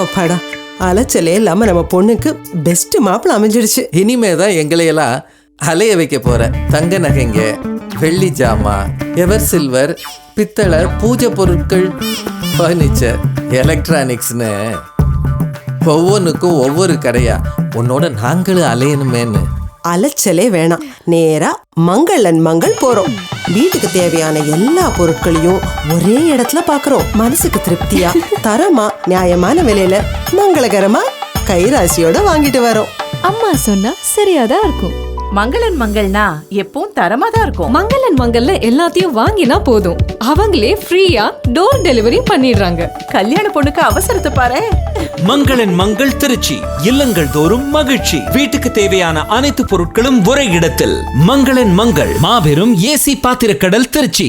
அப்பாடா, அலைச்சலே இல்லாம நம்ம பொண்ணுக்கு பெஸ்ட் மாப்பிள்ள அமைஞ்சிடுச்சு. இனிமேதான் எங்களையெல்லாம் அலைய வைக்க போற. தங்க நகைங்க, வெள்ளி ஜாமா, எவர் சில்வர், பித்தளை, பூஜை பொருட்கள், பர்னிச்சர், எலக்ட்ரானிக்ஸ்னு ஒவ்வொன்றுக்கும் ஒவ்வொரு கடையா உன்னோட நாங்களும் அலையணுமேன்னு. அலைச்சலே வேணாம், நேரா மங்களன் மங்கள் போறோம். வீட்டுக்கு தேவையான எல்லா பொருட்களையும் ஒரே இடத்துல பாக்குறோம். மனசுக்கு திருப்தியா, தரமா, நியாயமான விலையில மங்களகரமா கைராசியோட வாங்கிட்டு வரோம். அம்மா சொன்னா சரியாதான் இருக்கும். மங்களன் மங்கள்னா எப்பவும் தரமா தான் இருக்கும். மங்களன் மங்கல்ல எல்லாத்தையும் வாங்கினா போதும், அவங்களே ஃப்ரீயா டோர் டெலிவரி பண்ணிடுறாங்க. கல்யாண பொண்ணுக்கு அவசரத்தை பாரு. மங்களன் மங்கள் திருச்சி. இல்லங்கள் தோறும் மகிழ்ச்சி. வீட்டுக்கு தேவையான அனைத்து பொருட்களும் ஒரே இடத்தில். மங்களன் மங்கள், மாபெரும் ஏசி பாத்திரக்கடல் திருச்சி.